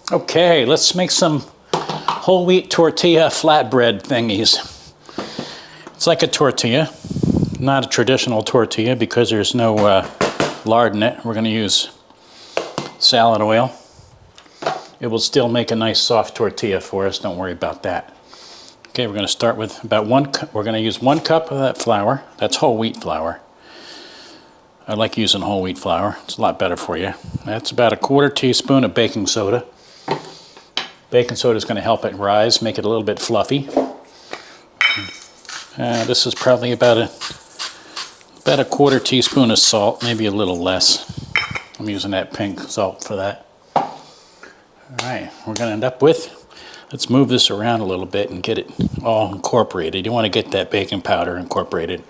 Okay, let's make some whole wheat tortilla flatbread thingies. It's like a tortilla, not a traditional tortilla because there's no lard in it. We're going to use salad oil. It will still make a nice soft tortilla for us, don't worry about that. Okay, we're going to start with about 1 cup. We're going to use 1 cup of that flour. That's whole wheat flour. I like using whole wheat flour. It's a lot better for you. That's about 1/4 teaspoon of baking soda. Baking soda is going to help it rise, make it a little bit fluffy. This is probably about a 1/4 teaspoon of salt, maybe a little less. I'm using that pink salt for that. All right, we're going to end up with, let's move this around a little bit and get it all incorporated. You want to get that baking powder incorporated.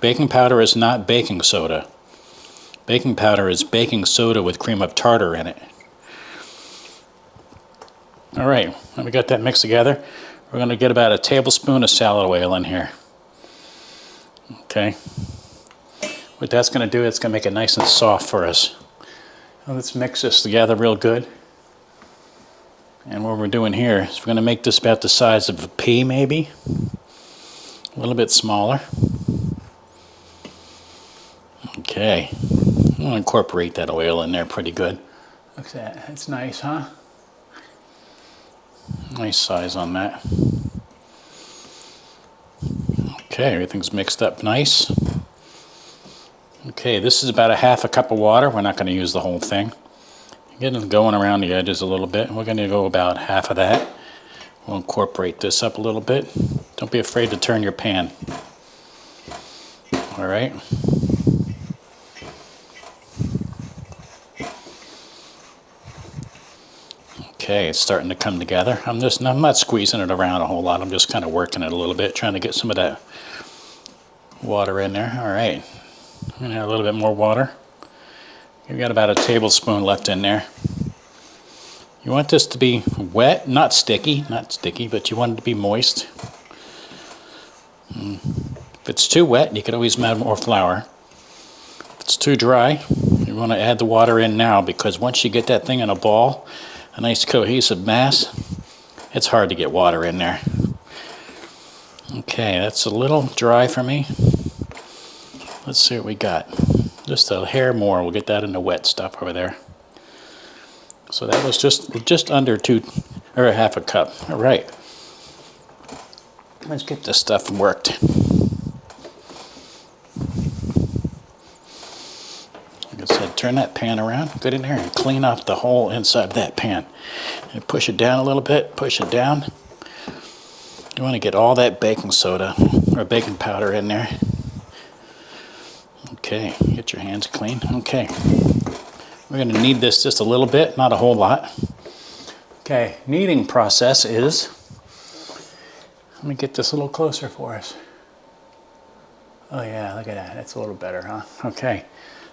Baking powder is not baking soda. Baking powder is baking soda with cream of tartar in it. All right, when we got that mixed together, we're going to get about 1 tablespoon of salad oil in here. Okay. What that's going to do, it's going to make it nice and soft for us. Now let's mix this together real good. And what we're doing here is we're going to make this about the size of a pea, maybe. A little bit smaller. Okay. I'm going to incorporate that oil in there pretty good. Look at that. That's nice, huh? Nice size on that. Okay, everything's mixed up nice. Okay, this is about 1/2 cup of water. We're not going to use the whole thing. Get it going around the edges a little bit. We're going to go about 1/2 of that. We'll incorporate this up a little bit. Don't be afraid to turn your pan. All right. Okay, it's starting to come together. I'm not squeezing it around a whole lot. I'm just kind of working it a little bit, trying to get some of that water in there. All right, I'm gonna add a little bit more water. You've got about 1 tablespoon left in there. You want this to be wet, not sticky, but you want it to be moist. If it's too wet, you can always add more flour. If it's too dry, you want to add the water in now, because once you get that thing in a ball, a nice cohesive mass, it's hard to get water in there. Okay, that's a little dry for me. Let's see what we got. Just a hair more, we'll get that in the wet stuff over there. So that was just under 1/2 cup. All right, let's get this stuff worked. Like I said, turn that pan around, get in there and clean up the whole inside of that pan. And push it down a little bit, push it down. You want to get all that baking soda or baking powder in there. Okay, get your hands clean. Okay, we're going to knead this just a little bit, not a whole lot. Okay, kneading process is, let me get this a little closer for us. Oh yeah, look at that, that's a little better, huh? Okay,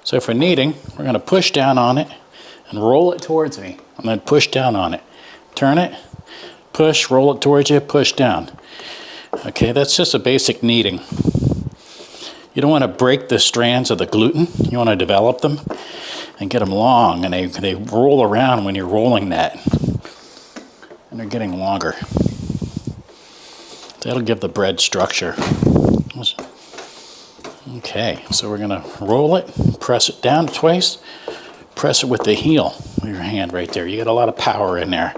so for kneading, we're going to push down on it and roll it towards me. I'm going to push down on it. Turn it, push, roll it towards you, push down. Okay, that's just a basic kneading. You don't want to break the strands of the gluten. You want to develop them and get them long, and they roll around when you're rolling that. And they're getting longer. That'll give the bread structure. Okay, so we're going to roll it, press it down twice, press it with the heel of your hand right there. You got a lot of power in there.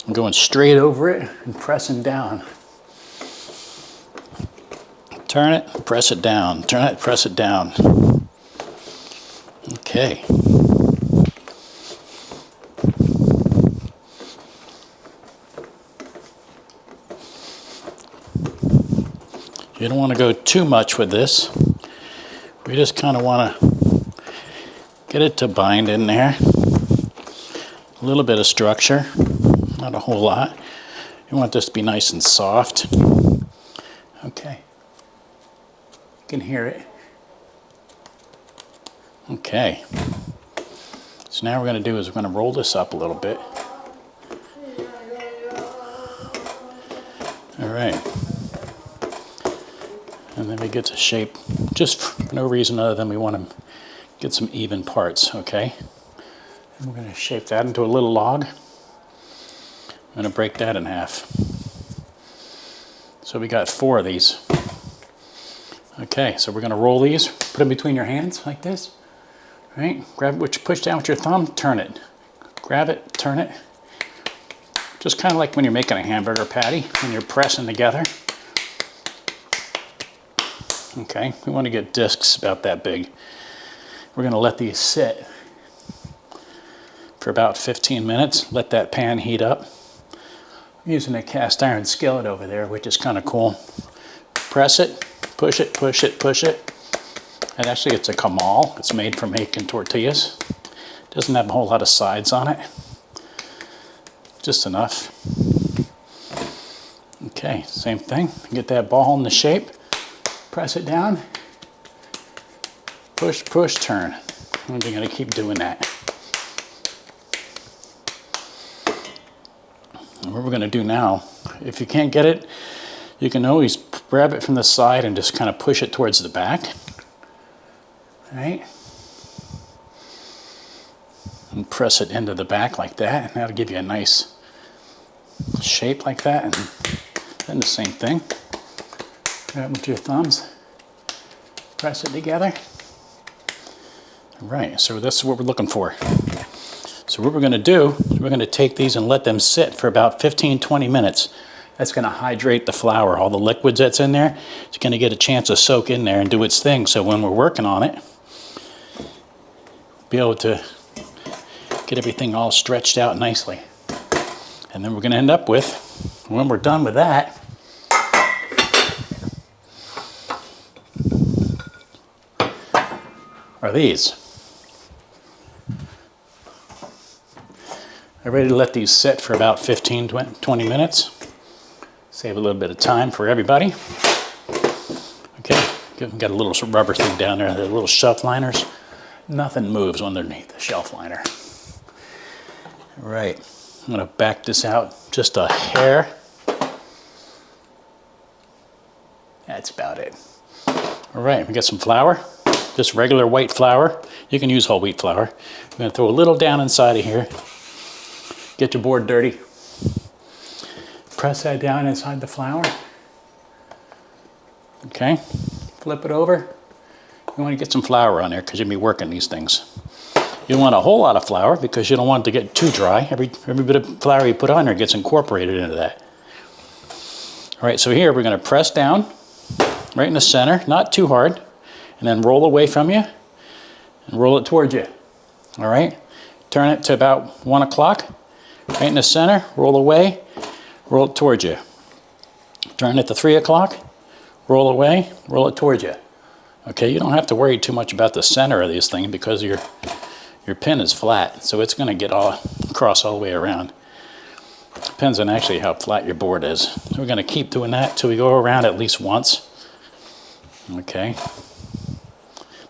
I'm going straight over it and pressing down. Turn it, press it down. Turn it, press it down. Okay. You don't want to go too much with this. We just kind of want to get it to bind in there. A little bit of structure, not a whole lot. You want this to be nice and soft. Okay. You can hear it. Okay. So now what we're going to do is we're going to roll this up a little bit. All right. And then we get to shape, just for no reason other than we want to get some even parts, okay? And we're going to shape that into a little log. I'm going to break that in half. So we got 4 of these. Okay, so we're going to roll these, put them between your hands like this. Right? Grab it, push down with your thumb, turn it. Grab it, turn it. Just kind of like when you're making a hamburger patty, when you're pressing together. Okay, we want to get discs about that big. We're going to let these sit for about 15 minutes. Let that pan heat up. I'm using a cast iron skillet over there, which is kind of cool. Press it, push it, push it, push it. And actually it's a camal. It's made for making tortillas. Doesn't have a whole lot of sides on it. Just enough. Okay, same thing. Get that ball in the shape. Press it down. Push, push, turn. And we're going to keep doing that. And what we're going to do now, if you can't get it, you can always grab it from the side and just kind of push it towards the back. Right? And press it into the back like that, and that'll give you a nice shape like that. And then the same thing. Grab it with your thumbs, press it together. All right, so that's what we're looking for. So what we're going to do is we're going to take these and let them sit for about 15-20 minutes. That's going to hydrate the flour. All the liquids that's in there, it's going to get a chance to soak in there and do its thing. So when we're working on it, be able to get everything all stretched out nicely. And then we're going to end up with, when we're done with that, are these. I'm ready to let these sit for about 15-20 minutes. Save a little bit of time for everybody. Okay, got a little rubber thing down there, the little shelf liners. Nothing moves underneath the shelf liner. All right, I'm gonna back this out just a hair. That's about it. All right, we got some flour, just regular white flour. You can use whole wheat flour. I'm gonna throw a little down inside of here. Get your board dirty. Press that down inside the flour. Okay, flip it over. You want to get some flour on there because you'll be working these things. You don't want a whole lot of flour because you don't want it to get too dry. Every bit of flour you put on there gets incorporated into that. All right, so here we're going to press down right in the center, not too hard, and then roll away from you and roll it towards you. All right, turn it to about 1 o'clock, right in the center, roll away, roll it towards you. Turn it to 3 o'clock, roll away, roll it towards you. Okay, you don't have to worry too much about the center of these things because your pin is flat, so it's going to get all across all the way around. Depends on actually how flat your board is. So we're going to keep doing that till we go around at least once. Okay.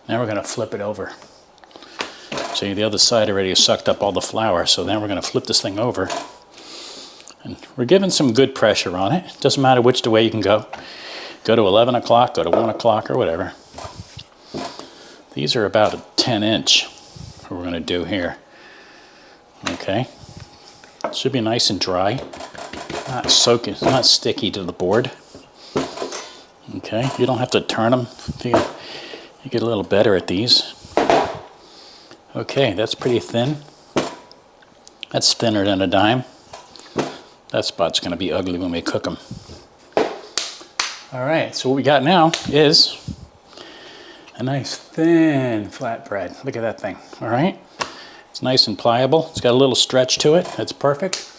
Now we're going to flip it over. See, the other side already sucked up all the flour, so then we're going to flip this thing over. And we're giving some good pressure on it. Doesn't matter which way you can go. Go to 11 o'clock, go to 1 o'clock, or whatever. These are about a 10-inch, what we're going to do here. Okay. It should be nice and dry. Not soaking, not sticky to the board. Okay. You don't have to turn them. You get a little better at these. Okay, that's pretty thin. That's thinner than a dime. That spot's going to be ugly when we cook them. All right, so what we got now is a nice thin flatbread. Look at that thing, all right? It's nice and pliable. It's got a little stretch to it. That's perfect.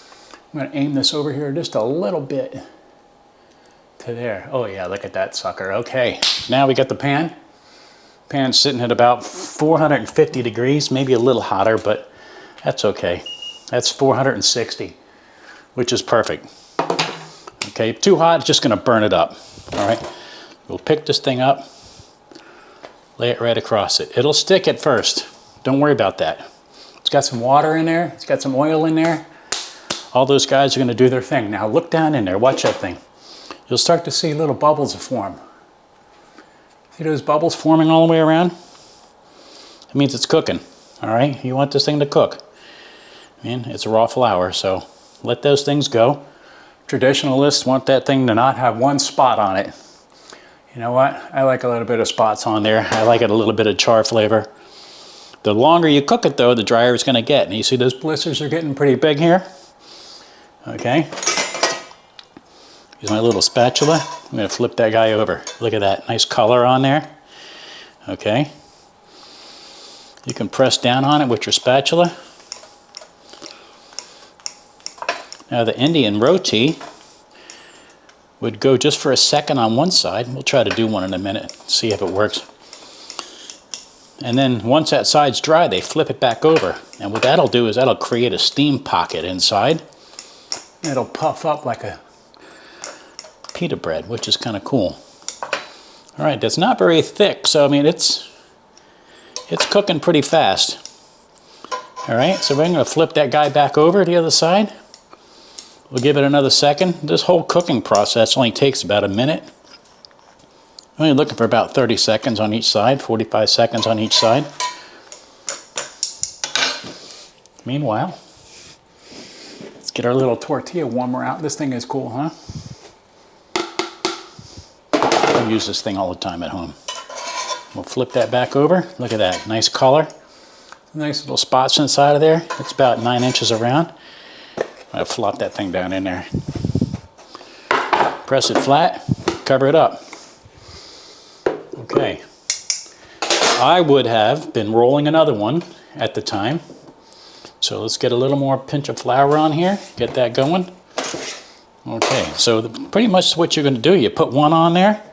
I'm going to aim this over here just a little bit to there. Oh yeah, look at that sucker. Okay, now we got the pan. Pan's sitting at about 450 degrees, maybe a little hotter, but that's okay. That's 460, which is perfect. Okay, too hot, it's just going to burn it up. All right, we'll pick this thing up, lay it right across it. It'll stick at first. Don't worry about that. It's got some water in there. It's got some oil in there. All those guys are going to do their thing. Now look down in there. Watch that thing. You'll start to see little bubbles form. See those bubbles forming all the way around? It means it's cooking. All right, you want this thing to cook. I mean, it's raw flour, so let those things go. Traditionalists want that thing to not have one spot on it. You know what? I like a little bit of spots on there. I like it a little bit of char flavor. The longer you cook it though, the drier it's gonna get. And you see those blisters are getting pretty big here? Okay. Use my little spatula. I'm gonna flip that guy over. Look at that, nice color on there. Okay. You can press down on it with your spatula. Now the Indian roti would go just for a second on one side. We'll try to do one in a minute, see if it works. And then once that side's dry, they flip it back over. And what that'll do is that'll create a steam pocket inside. It'll puff up like a pita bread, which is kind of cool. All right, that's not very thick, so I mean it's cooking pretty fast. All right, so we're gonna flip that guy back over to the other side. We'll give it another second. This whole cooking process only takes about a minute. I'm only looking for about 30 seconds on each side, 45 seconds on each side. Meanwhile, let's get our little tortilla warmer out. This thing is cool, huh? I use this thing all the time at home. We'll flip that back over. Look at that, nice color. Nice little spots inside of there. It's about 9 inches around. I'll flop that thing down in there. Press it flat, cover it up. Okay. I would have been rolling another one at the time. So let's get a little more pinch of flour on here, get that going. Okay, so pretty much what you're gonna do, you put one on there,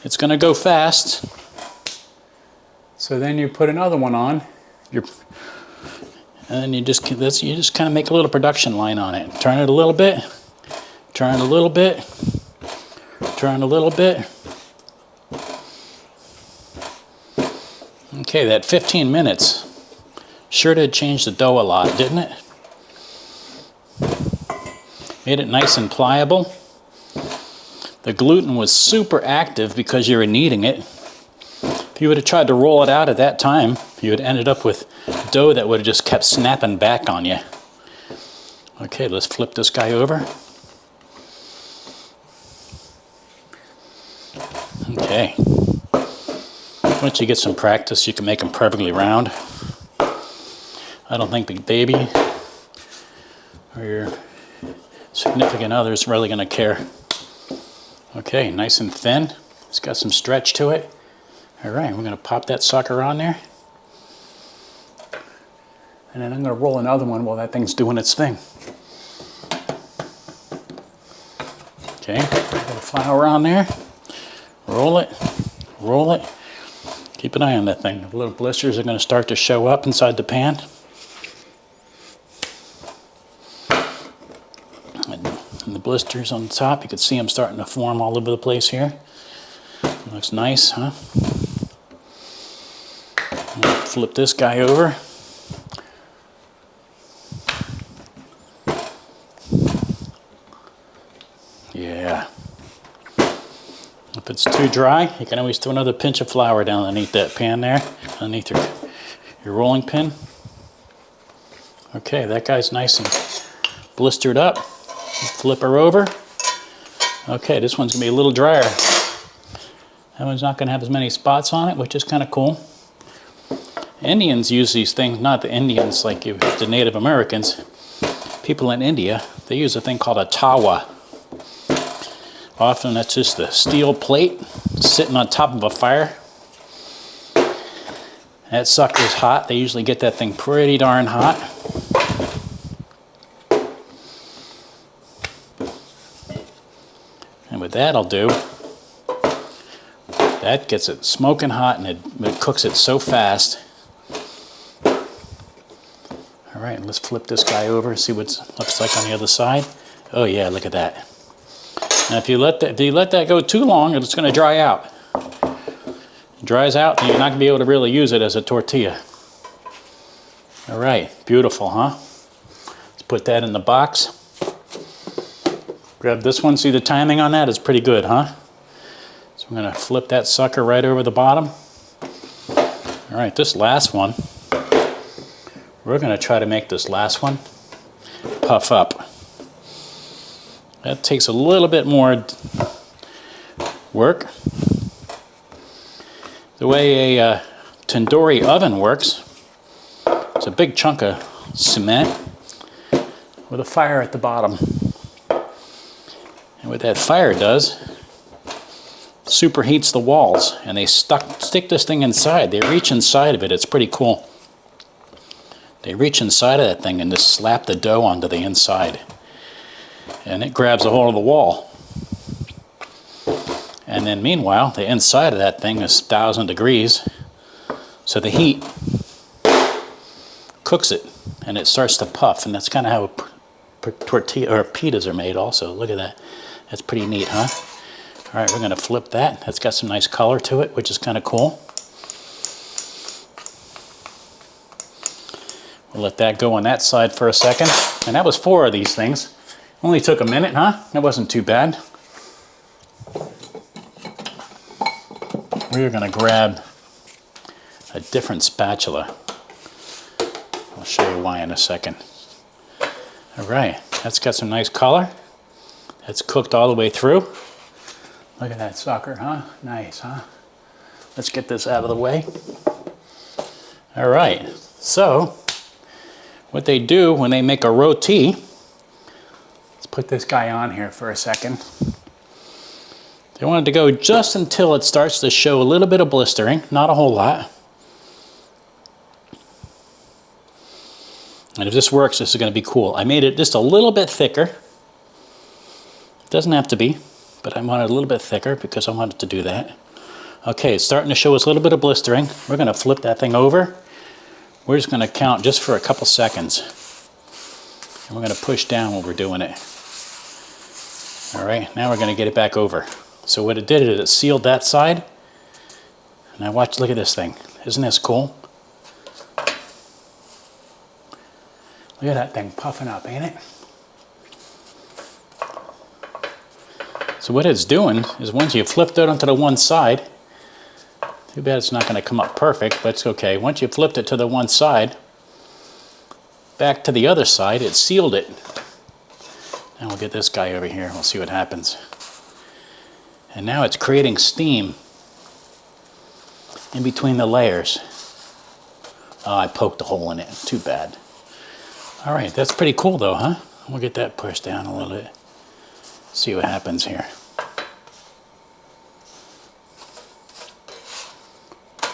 it's gonna go fast. So then you put another one on, and then you just kind of make a little production line on it. Turn it a little bit, turn a little bit, turn a little bit. Okay, that 15 minutes sure did change the dough a lot, didn't it? Made it nice and pliable. The gluten was super active because you were kneading it. If you would have tried to roll it out at that time, you would have ended up with dough that would have just kept snapping back on you. Okay, let's flip this guy over. Okay. Once you get some practice, you can make them perfectly round. I don't think the baby or your significant other is really going to care. Okay, nice and thin. It's got some stretch to it. All right, we're going to pop that sucker on there. And then I'm going to roll another one while that thing's doing its thing. Okay, put the flour on there. Roll it, roll it. Keep an eye on that thing. The little blisters are going to start to show up inside the pan. And the blisters on the top, you can see them starting to form all over the place here. Looks nice, huh? Flip this guy over. Yeah. If it's too dry, you can always throw another pinch of flour down underneath that pan there, underneath your rolling pin. Okay, that guy's nice and blistered up. Flip her over. Okay, this one's gonna be a little drier. That one's not gonna have as many spots on it, which is kind of cool. Indians use these things, not the Indians like you, the Native Americans. People in India, they use a thing called a tawa. Often that's just a steel plate sitting on top of a fire. That sucker's hot. They usually get that thing pretty darn hot. And what that'll do, that gets it smoking hot and it cooks it so fast. All right, let's flip this guy over and see what it looks like on the other side. Oh yeah, look at that. Now if you let that go too long, it's going to dry out. It dries out, and you're not going to be able to really use it as a tortilla. All right, beautiful, huh? Let's put that in the box. Grab this one. See the timing on that is pretty good, huh? So I'm going to flip that sucker right over the bottom. All right, this last one, we're going to try to make this last one puff up. That takes a little bit more work. The way a tandoori oven works, it's a big chunk of cement with a fire at the bottom. And what that fire does, superheats the walls, and they stick this thing inside. They reach inside of it. It's pretty cool. They reach inside of that thing and just slap the dough onto the inside. And it grabs a hold of the wall. And then meanwhile, the inside of that thing is 1,000 degrees. So the heat cooks it, and it starts to puff. And that's kind of how tortilla or pitas are made also. Look at that. That's pretty neat, huh? All right, we're going to flip that. That's got some nice color to it, which is kind of cool. We'll let that go on that side for a second. And that was 4 of these things. Only took a minute, huh? That wasn't too bad. We're going to grab a different spatula. I'll show you why in a second. All right, that's got some nice color. That's cooked all the way through. Look at that sucker, huh? Nice, huh? Let's get this out of the way. All right, so what they do when they make a roti, let's put this guy on here for a second. They want it to go just until it starts to show a little bit of blistering, not a whole lot. And if this works, this is going to be cool. I made it just a little bit thicker. It doesn't have to be, but I want it a little bit thicker because I wanted to do that. Okay, it's starting to show us a little bit of blistering. We're going to flip that thing over. We're just going to count just for a couple seconds. And we're going to push down while we're doing it. All right, now we're going to get it back over. So what it did is it sealed that side. Now watch, look at this thing. Isn't this cool? Look at that thing puffing up, ain't it? So what it's doing is once you flipped it onto the one side, too bad it's not going to come up perfect, but it's okay. Once you flipped it to the one side, back to the other side, it sealed it. Now we'll get this guy over here. We'll see what happens. And now it's creating steam in between the layers. Oh, I poked a hole in it. Too bad. All right, that's pretty cool though, huh? We'll get that pushed down a little bit. See what happens here.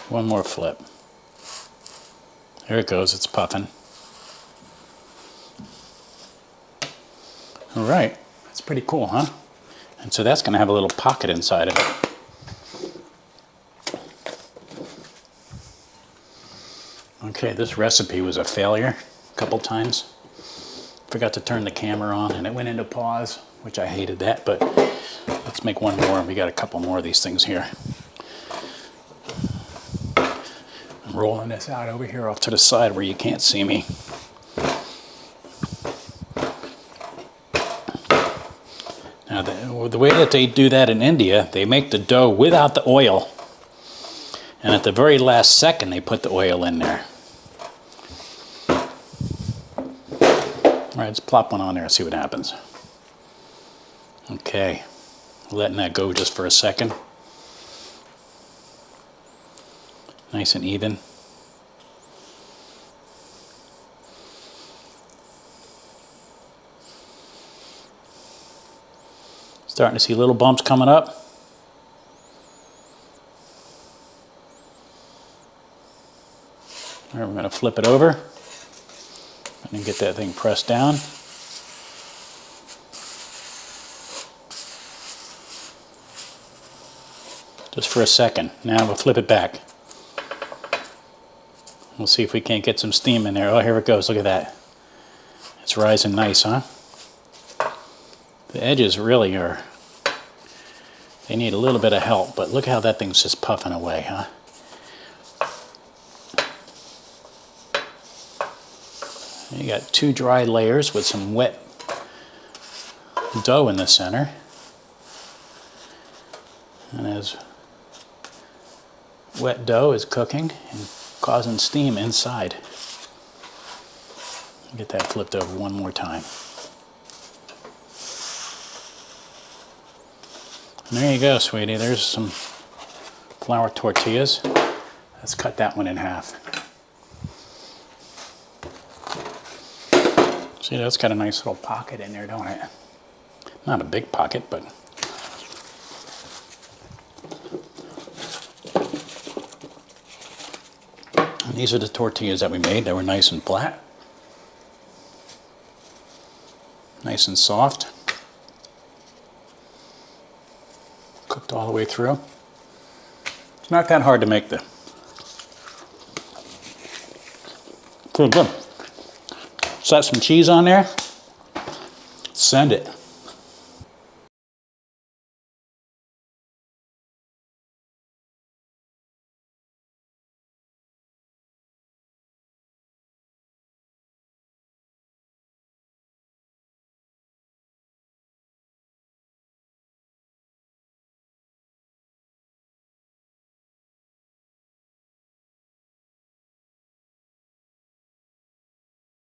One more flip. There it goes, it's puffing. All right, that's pretty cool, huh? And so that's going to have a little pocket inside of it. Okay, this recipe was a failure a couple times. Forgot to turn the camera on and it went into pause, which I hated that, but let's make one more. We got a couple more of these things here. I'm rolling this out over here off to the side where you can't see me. Now the way that they do that in India, they make the dough without the oil. And at the very last second, they put the oil in there. All right, let's plop one on there and see what happens. Okay, letting that go just for a second. Nice and even. Starting to see little bumps coming up. All right, we're going to flip it over and get that thing pressed down. Just for a second. Now we'll flip it back. We'll see if we can't get some steam in there. Oh, here it goes. Look at that. It's rising nice, huh? The edges really are, they need a little bit of help, but look how that thing's just puffing away, huh? You got 2 dry layers with some wet dough in the center. And as wet dough is cooking and causing steam inside. Get that flipped over one more time. And there you go, sweetie. There's some flour tortillas. Let's cut that one in half. See, that's got a nice little pocket in there, don't it? Not a big pocket, but and these are the tortillas that we made. They were nice and flat, nice and soft, cooked all the way through. It's not that hard to make them. Pretty good. Slap some cheese on there. Send it.